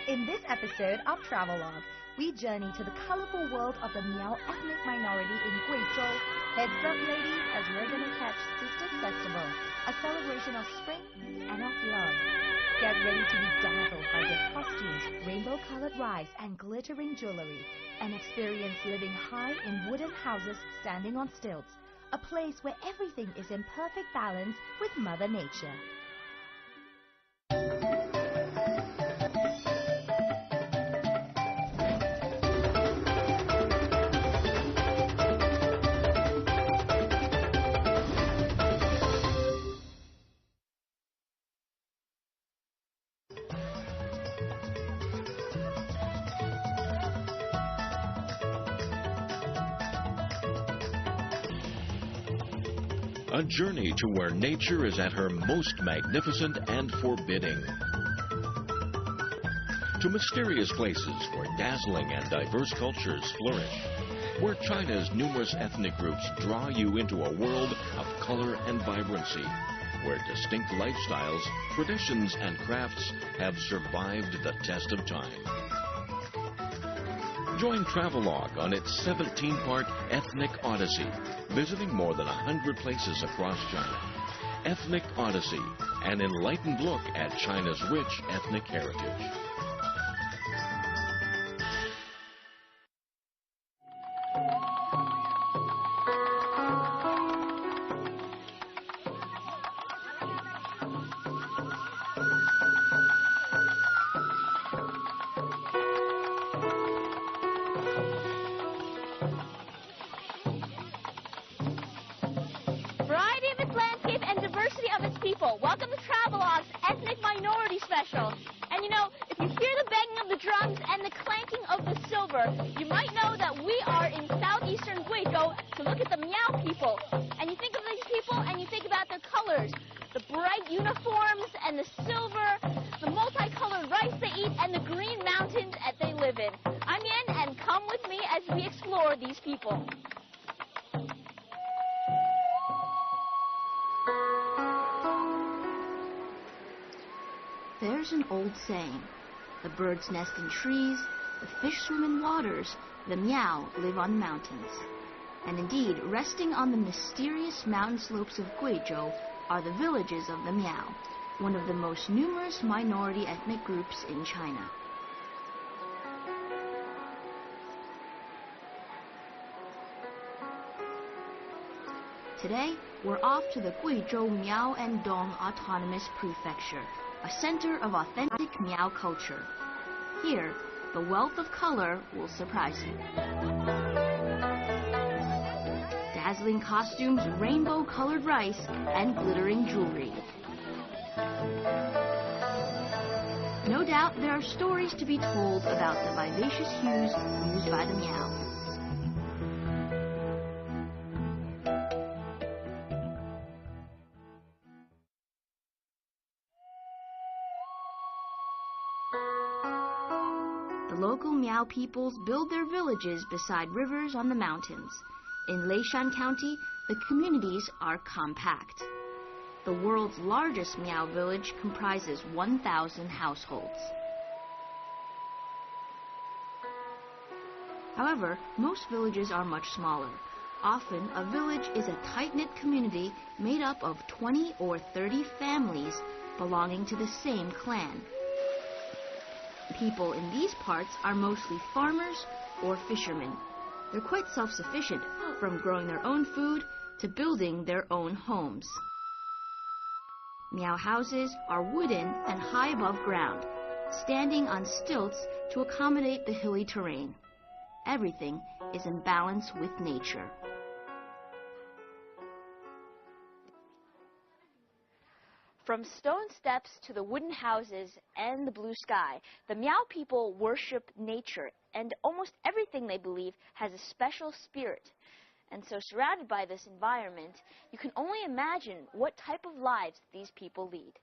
In this episode of Travelogue, we journey to the colorful world of the MIAO ethnic minority in Guizhou. Heads up, ladies, as we're gonna catch Sisters Festival, a celebration of spring and of love. Get ready to be dazzled by their costumes, rainbow-colored rice, and glittering jewelry, and experience living high in wooden houses standing on stilts, a place where everything is in perfect balance with Mother Nature. A journey to where nature is at her most magnificent and forbidding. To mysterious places where dazzling and diverse cultures flourish. Where China's numerous ethnic groups draw you into a world of color and vibrancy. Where distinct lifestyles, traditions, and crafts have survived the test of time. Join Travelogue on its 17-part Ethnic Odyssey, visiting more than 100 places across China. Ethnic Odyssey, an enlightened look at China's rich ethnic heritage. Welcome to Travelogue's Ethnic Minority Special. And you know, if you hear the banging of the drums and the clanking of the silver, you might know that we are in southeastern Guizhou to look at the MIAO people. And you think of these people and you think about their colors, the bright uniforms and the silver, the multicolored rice they eat, and the green mountains that they live in. I'm Yen, and come with me as we explore these people. There's an old saying, the birds nest in trees, the fish swim in waters, the MIAO live on mountains. And indeed, resting on the mysterious mountain slopes of Guizhou are the villages of the MIAO, one of the most numerous minority ethnic groups in China. Today, we're off to the Guizhou Miao and Dong Autonomous Prefecture, a center of authentic MIAO culture. Here, the wealth of color will surprise you. Dazzling costumes, rainbow-colored rice, and glittering jewelry. No doubt there are stories to be told about the vivacious hues used by the MIAO. The local MIAO peoples build their villages beside rivers on the mountains. In Leishan County, the communities are compact. The world's largest MIAO village comprises 1,000 households. However, most villages are much smaller. Often, a village is a tight-knit community made up of 20 or 30 families belonging to the same clan. People in these parts are mostly farmers or fishermen. They're quite self-sufficient, from growing their own food to building their own homes. MIAO houses are wooden and high above ground, standing on stilts to accommodate the hilly terrain. Everything is in balance with nature. From stone steps to the wooden houses and the blue sky, the MIAO people worship nature, and almost everything they believe has a special spirit. And so, surrounded by this environment, you can only imagine what type of lives these people lead.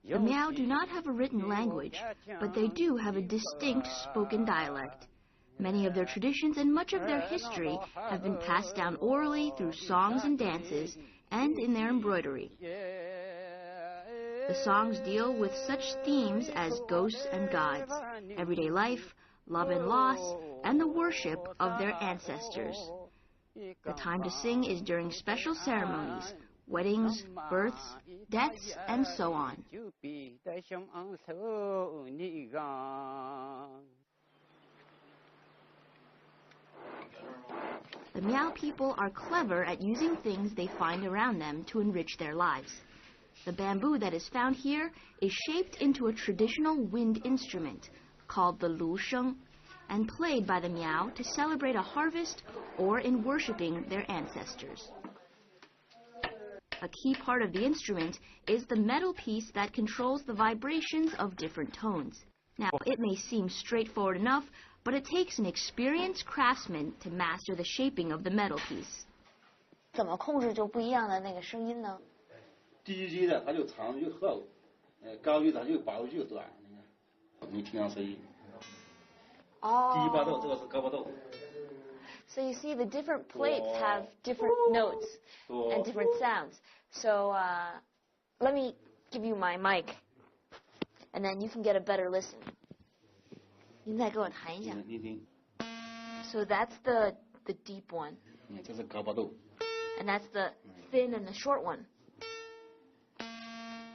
The Miao do not have a written language, but they do have a distinct spoken dialect. Many of their traditions and much of their history have been passed down orally through songs and dances and in their embroidery. The songs deal with such themes as ghosts and gods, everyday life, love and loss, and the worship of their ancestors. The time to sing is during special ceremonies, weddings, births, deaths, and so on. The Miao people are clever at using things they find around them to enrich their lives. The bamboo that is found here is shaped into a traditional wind instrument called the lu sheng and played by the Miao to celebrate a harvest or in worshipping their ancestors. A key part of the instrument is the metal piece that controls the vibrations of different tones. Now, it may seem straightforward enough, but it takes an experienced craftsman to master the shaping of the metal piece. 怎么控制就不一样的那个声音呢？低级的它就长就厚，高级它就薄就短，你听到声音。低八度，这个是高八度。 So you see, the different plates have different notes and different sounds. So let me give you my mic, and then you can get a better listen. 您再给我弹一下。你听。So that's the deep one. 这是高八度。And that's the thin and the short one.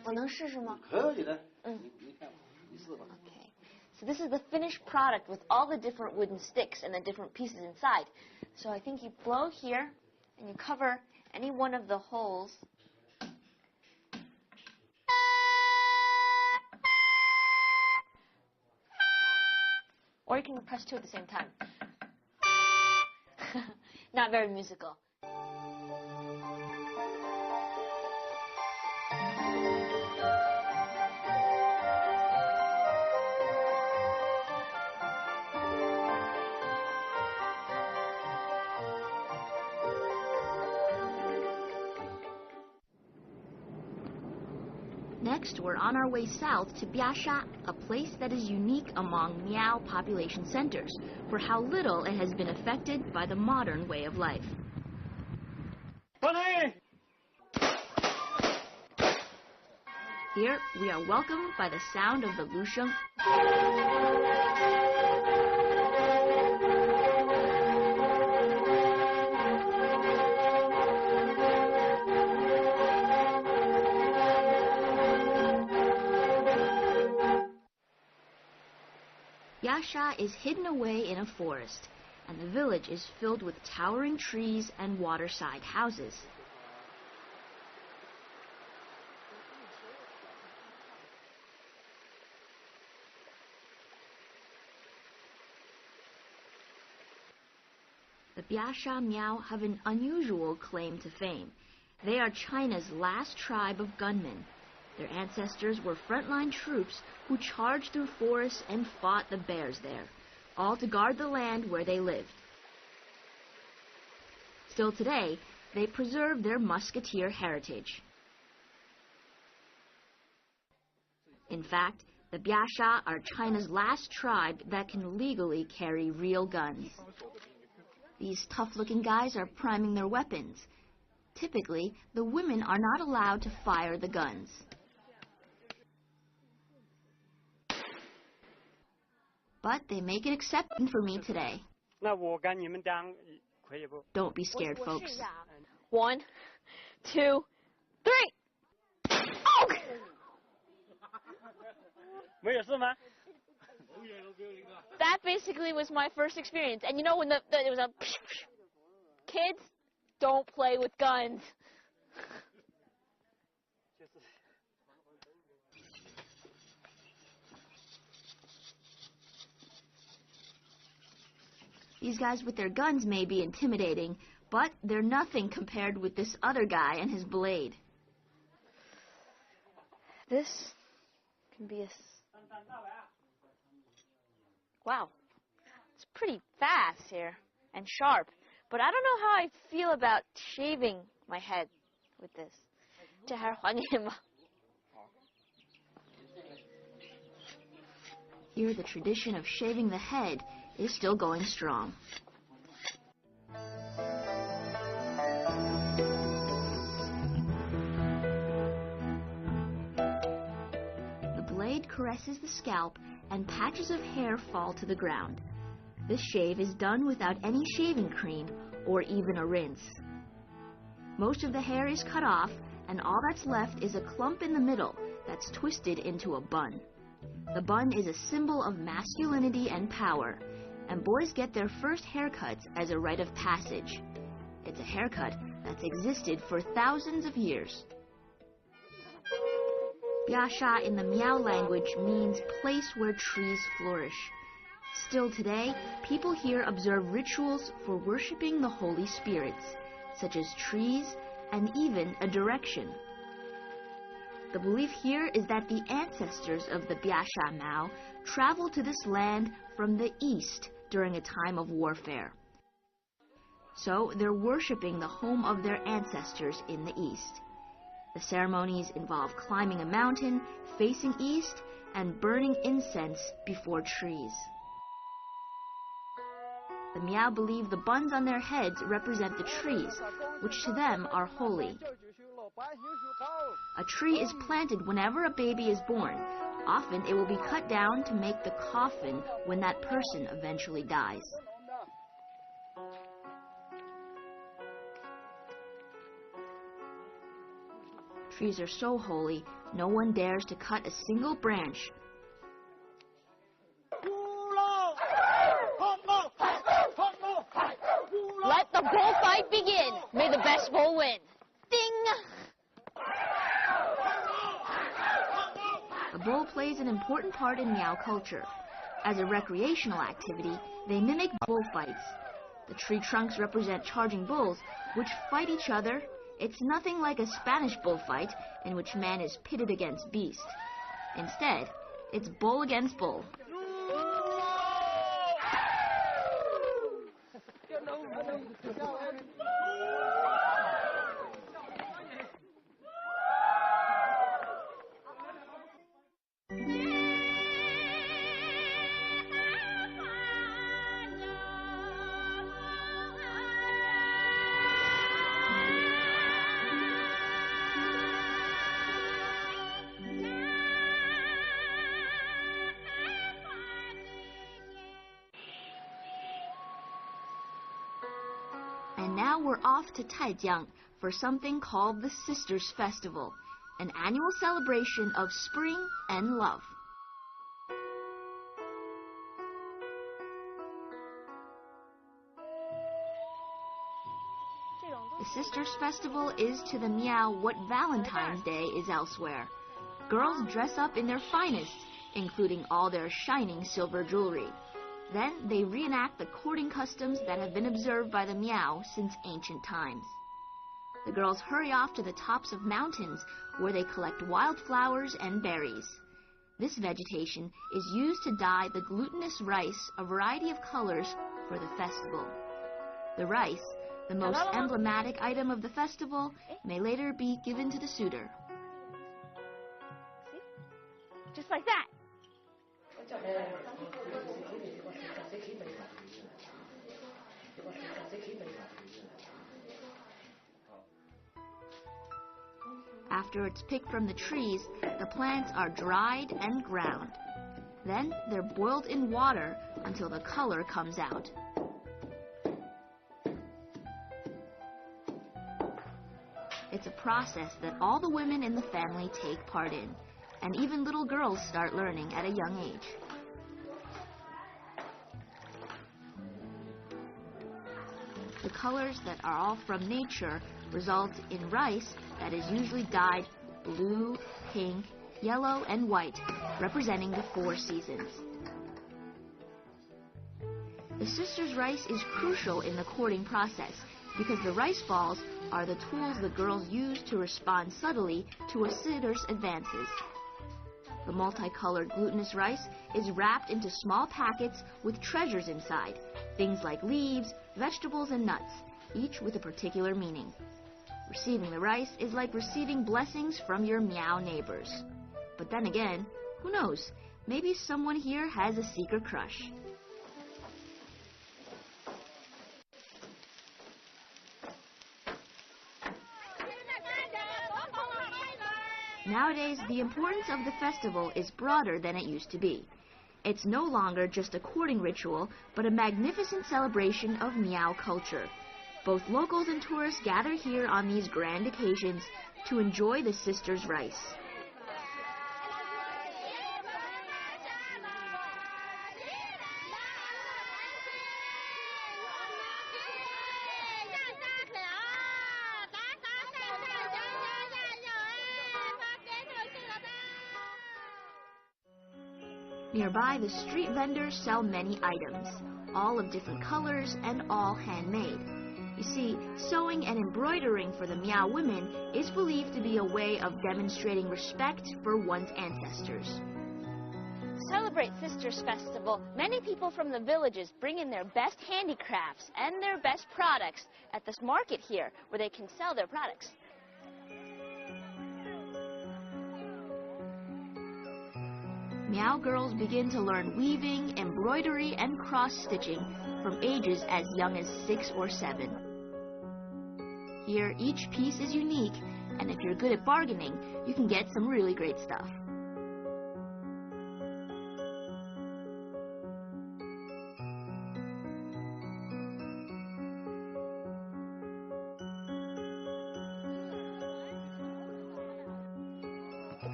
我能试试吗？可以的。你看，你试吧。 Okay. So this is the finished product with all the different wooden sticks and the different pieces inside. So I think you blow here and you cover any one of the holes. Or you can press two at the same time. Not very musical. Next, we're on our way south to Biasha, a place that is unique among Miao population centers for how little it has been affected by the modern way of life. Here, we are welcomed by the sound of the lusheng. Biasha is hidden away in a forest, and the village is filled with towering trees and waterside houses. The Biasha Miao have an unusual claim to fame. They are China's last tribe of gunmen. Their ancestors were frontline troops who charged through forests and fought the bears there, all to guard the land where they lived. Still today, they preserve their musketeer heritage. In fact, the Biasha are China's last tribe that can legally carry real guns. These tough-looking guys are priming their weapons. Typically, the women are not allowed to fire the guns. But they make an exception for me today. Don't be scared, folks. 1, 2, 3. Oh! That basically was my first experience. And you know when it was a kids, don't play with guns. These guys with their guns may be intimidating, but they're nothing compared with this other guy and his blade. This can be a... Wow. It's pretty fast here and sharp. But I don't know how I feel about shaving my head with this. 这还是还给你吧。Here, the tradition of shaving the head is still going strong. The blade caresses the scalp and patches of hair fall to the ground. This shave is done without any shaving cream or even a rinse. Most of the hair is cut off, and all that's left is a clump in the middle that's twisted into a bun. The bun is a symbol of masculinity and power, and boys get their first haircuts as a rite of passage. It's a haircut that's existed for thousands of years. Biasha in the Miao language means place where trees flourish. Still today, people here observe rituals for worshipping the holy spirits, such as trees and even a direction. The belief here is that the ancestors of the Biasha Mao traveled to this land from the east during a time of warfare. So they're worshipping the home of their ancestors in the east. The ceremonies involve climbing a mountain, facing east, and burning incense before trees. The Miao believe the buns on their heads represent the trees, which to them are holy. A tree is planted whenever a baby is born. Often it will be cut down to make the coffin when that person eventually dies. Trees are so holy, no one dares to cut a single branch. Let the bullfight begin. May the best bull win. Ding! A bull plays an important part in Miao culture. As a recreational activity, they mimic bullfights. The tree trunks represent charging bulls, which fight each other. It's nothing like a Spanish bullfight, in which man is pitted against beast. Instead, it's bull against bull. And now we're off to Taijiang for something called the Sisters Festival, an annual celebration of spring and love. The Sisters Festival is to the Miao what Valentine's Day is elsewhere. Girls dress up in their finest, including all their shining silver jewelry. Then they reenact the courting customs that have been observed by the Miao since ancient times. The girls hurry off to the tops of mountains where they collect wildflowers and berries. This vegetation is used to dye the glutinous rice a variety of colors for the festival. The rice, the most emblematic item of the festival, may later be given to the suitor. Just like that. After it's picked from the trees, the plants are dried and ground. Then they're boiled in water until the color comes out. It's a process that all the women in the family take part in, and even little girls start learning at a young age. The colors that are all from nature result in rice that is usually dyed blue, pink, yellow, and white, representing the 4 seasons. The sisters' rice is crucial in the courting process because the rice balls are the tools the girls use to respond subtly to a sitter's advances. The multicolored glutinous rice is wrapped into small packets with treasures inside, things like leaves, vegetables, and nuts, each with a particular meaning. Receiving the rice is like receiving blessings from your Miao neighbors. But then again, who knows? maybe someone here has a secret crush. Nowadays, the importance of the festival is broader than it used to be. It's no longer just a courting ritual, but a magnificent celebration of Miao culture. Both locals and tourists gather here on these grand occasions to enjoy the sisters' rice. Nearby, the street vendors sell many items, all of different colors and all handmade. You see, sewing and embroidering for the Miao women is believed to be a way of demonstrating respect for one's ancestors. To celebrate Sisters Festival, many people from the villages bring in their best handicrafts and their best products at this market here, where they can sell their products. Miao girls begin to learn weaving, embroidery, and cross-stitching from ages as young as 6 or 7. Here, each piece is unique, and if you're good at bargaining, you can get some really great stuff.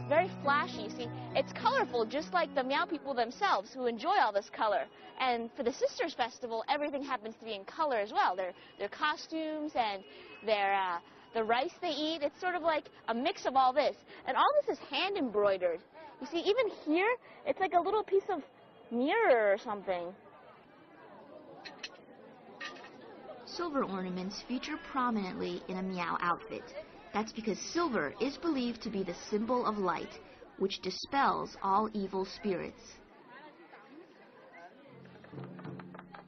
Very flashy, you see. It's colorful, just like the Miao people themselves, who enjoy all this color. And for the Sisters Festival, everything happens to be in color as well. Their costumes and the rice they eat, it's sort of like a mix of all this. And all this is hand embroidered. You see, even here, it's like a little piece of mirror or something. Silver ornaments feature prominently in a Miao outfit. That's because silver is believed to be the symbol of light, which dispels all evil spirits.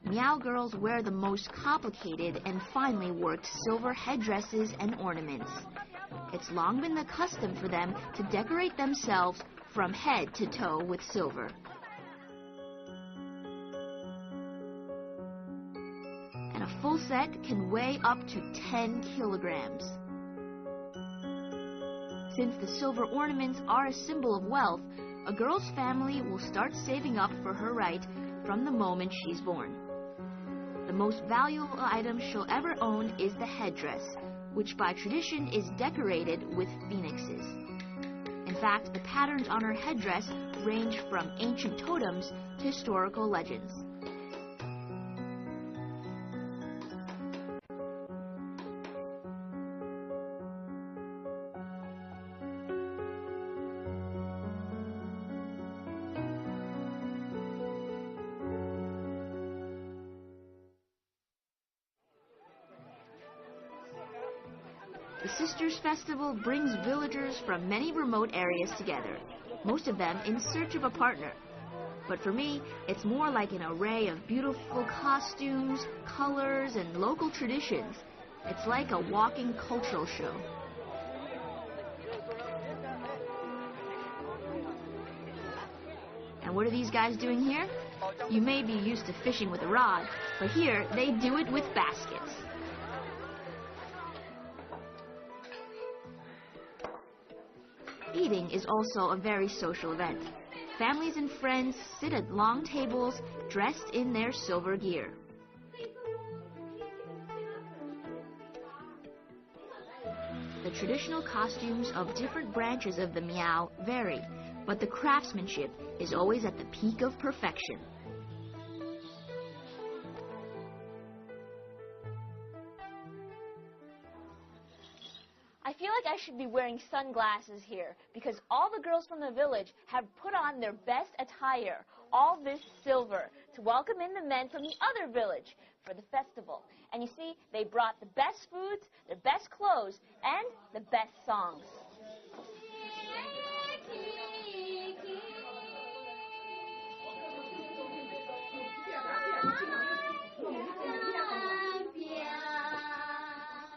Miao girls wear the most complicated and finely worked silver headdresses and ornaments. It's long been the custom for them to decorate themselves from head to toe with silver. And a full set can weigh up to 10 kilograms. Since the silver ornaments are a symbol of wealth, a girl's family will start saving up for her right from the moment she's born. The most valuable item she'll ever own is the headdress, which by tradition is decorated with phoenixes. In fact, the patterns on her headdress range from ancient totems to historical legends. The Sisters Festival brings villagers from many remote areas together, most of them in search of a partner. But for me, it's more like an array of beautiful costumes, colors, and local traditions. It's like a walking cultural show. And what are these guys doing here? You may be used to fishing with a rod, but here they do it with baskets. Eating is also a very social event. Families and friends sit at long tables dressed in their silver gear. The traditional costumes of different branches of the Miao vary, but the craftsmanship is always at the peak of perfection. I feel like I should be wearing sunglasses here because all the girls from the village have put on their best attire, all this silver, to welcome in the men from the other village for the festival. And you see, they brought the best foods, the best clothes, and the best songs.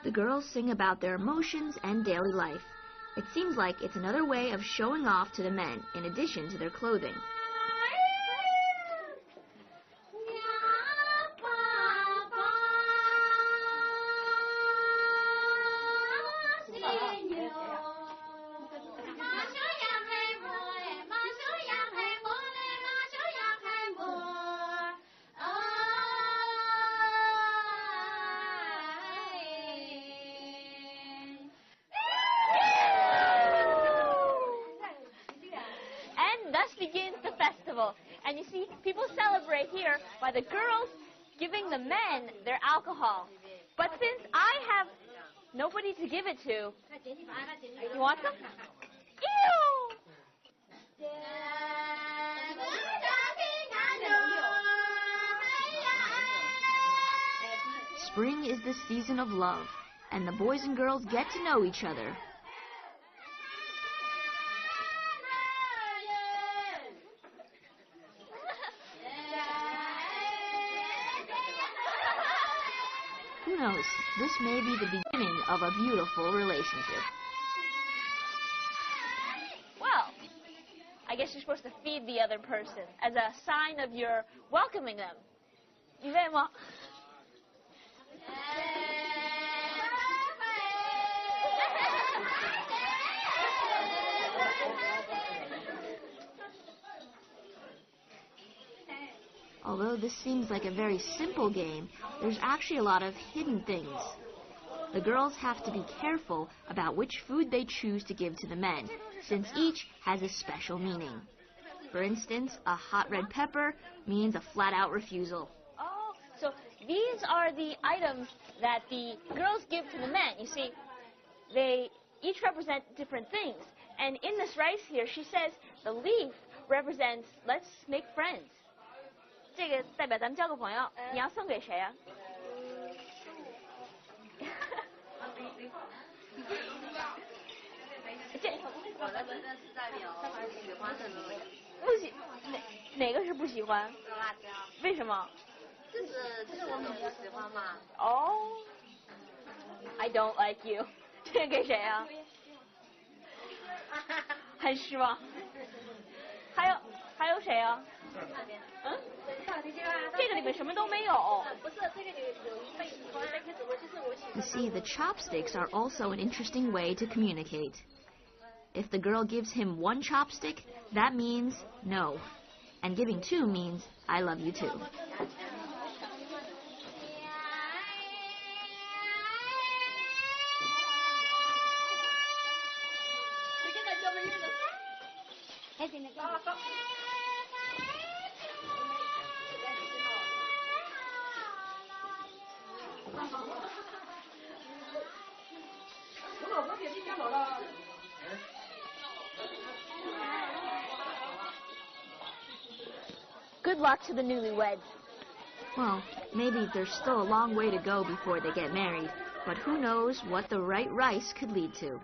The girls sing about their emotions and daily life. It seems like it's another way of showing off to the men, in addition to their clothing. festival. And you see, people celebrate here by the girls giving the men their alcohol. But since I have nobody to give it to, you want some? Ew! Spring is the season of love, and the boys and girls get to know each other. Who knows, this may be the beginning of a beautiful relationship. Well, I guess you're supposed to feed the other person as a sign of your welcoming them. 你愿意吗？ Although this seems like a very simple game, there's actually a lot of hidden things. The girls have to be careful about which food they choose to give to the men, since each has a special meaning. For instance, a hot red pepper means a flat-out refusal. Oh, so these are the items that the girls give to the men. You see, they each represent different things. And in this rice here, she says the leaf represents let's make friends. 这个代表咱们交个朋友，你要送给谁啊？这我的这个是代表不喜欢的东西。不喜哪个是不喜欢？辣椒。为什么？就是我们不喜欢嘛。哦。I don't like you 。这个给谁啊？很失望。还有谁啊？嗯？这个里面什么都没有。不是，这个有一份喜欢，那怎么就是我喜欢。You see, the chopsticks are also an interesting way to communicate. If the girl gives him one chopstick, that means no. And giving two means I love you too. Good luck to the newlyweds. Well, maybe there's still a long way to go before they get married, but who knows what the right rice could lead to.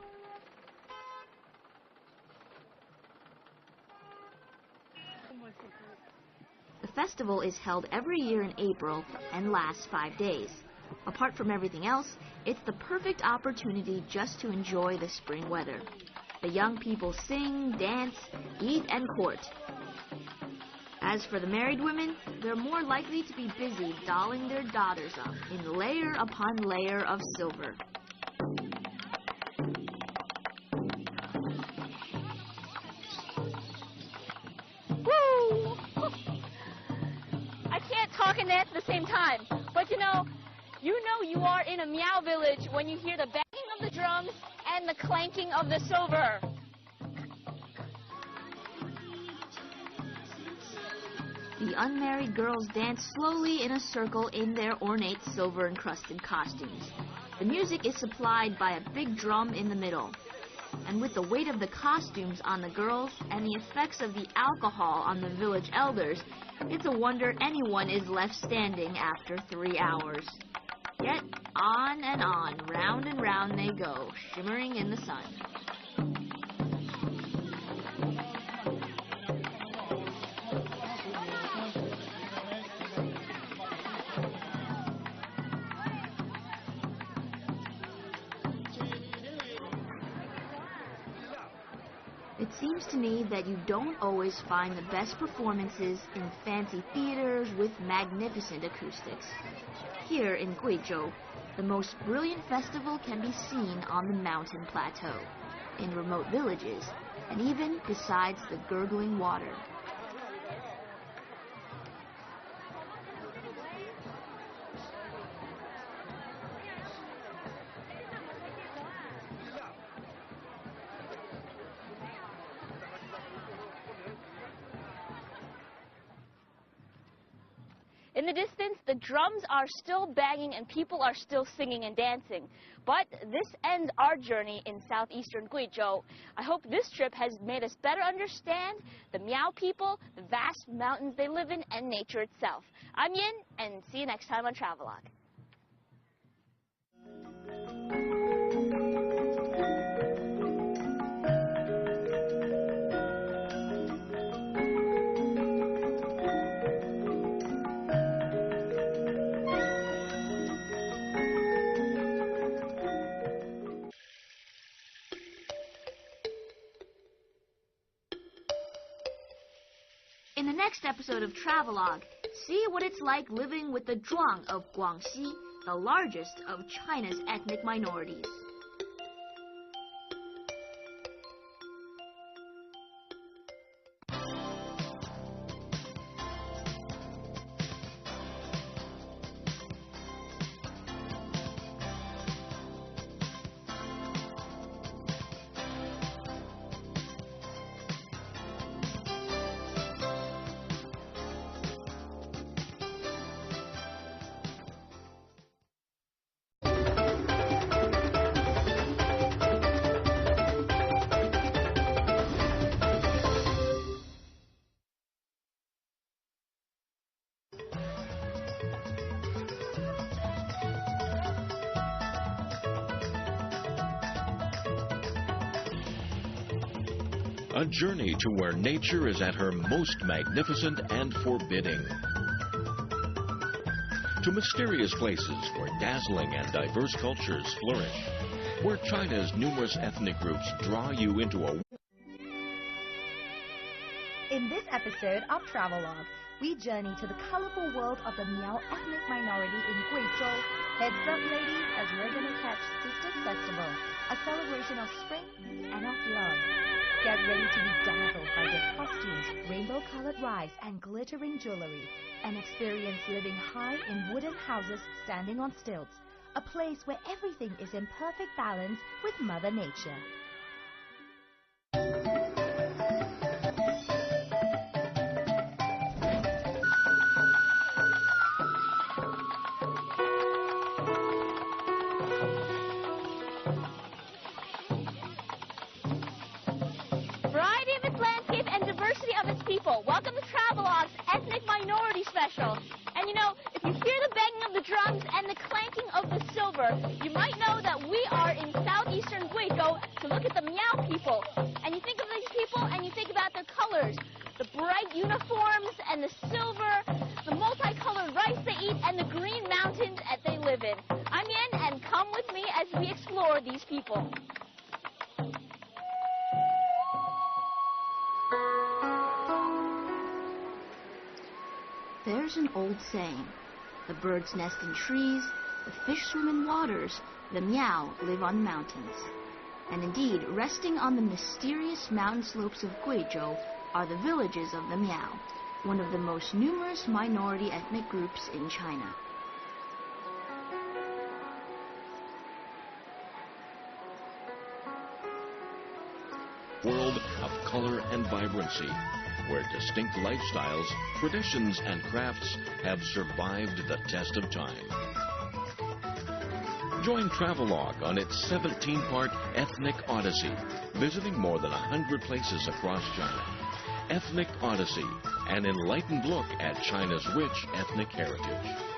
The festival is held every year in April and lasts 5 days. Apart from everything else, it's the perfect opportunity just to enjoy the spring weather. The young people sing, dance, eat, and court. As for the married women, they're more likely to be busy dolling their daughters up in layer upon layer of silver. Woo! I can't talk and dance at the same time, but you know you are in a Miao village when you hear the banging of the drums and the clanking of the silver. The unmarried girls dance slowly in a circle in their ornate silver-encrusted costumes. The music is supplied by a big drum in the middle. And with the weight of the costumes on the girls and the effects of the alcohol on the village elders, it's a wonder anyone is left standing after 3 hours. Yet on and on, round and round they go, shimmering in the sun. It seems to me that you don't always find the best performances in fancy theaters with magnificent acoustics. Here in Guizhou, the most brilliant festival can be seen on the mountain plateau, in remote villages, and even besides the gurgling water. In the distance, the drums are still banging and people are still singing and dancing. But this ends our journey in southeastern Guizhou. I hope this trip has made us better understand the Miao people, the vast mountains they live in, and nature itself. I'm Yin, and see you next time on Travelogue. In the next episode of Travelogue, see what it's like living with the Zhuang of Guangxi, the largest of China's ethnic minorities. A journey to where nature is at her most magnificent and forbidding. To mysterious places where dazzling and diverse cultures flourish. Where China's numerous ethnic groups draw you into a... In this episode of Travelogue, we journey to the colorful world of the Miao ethnic minority in Guizhou. Heads up, ladies, as we're going to catch Sisters Festival, a celebration of spring and of love. Get ready to be dazzled by their costumes, rainbow-colored rice, and glittering jewelry, and experience living high in wooden houses standing on stilts, a place where everything is in perfect balance with Mother Nature. People, welcome to Travelogue's Ethnic Minority Special. And you know, if you hear the banging of the drums and the clanking of the silver, you might know that we are in southeastern Guizhou to look at the Miao people. And you think of these people and you think about their colors, the bright uniforms and the silver, the multicolored rice they eat, and the green mountains that they live in. I'm Yen, and come with me as we explore these people. There's an old saying, the birds nest in trees, the fish swim in waters, the Miao live on mountains. And indeed, resting on the mysterious mountain slopes of Guizhou are the villages of the Miao, one of the most numerous minority ethnic groups in China. World of color and vibrancy, where distinct lifestyles, traditions, and crafts have survived the test of time. Join Travelogue on its 17-part Ethnic Odyssey, visiting more than 100 places across China. Ethnic Odyssey, an enlightened look at China's rich ethnic heritage.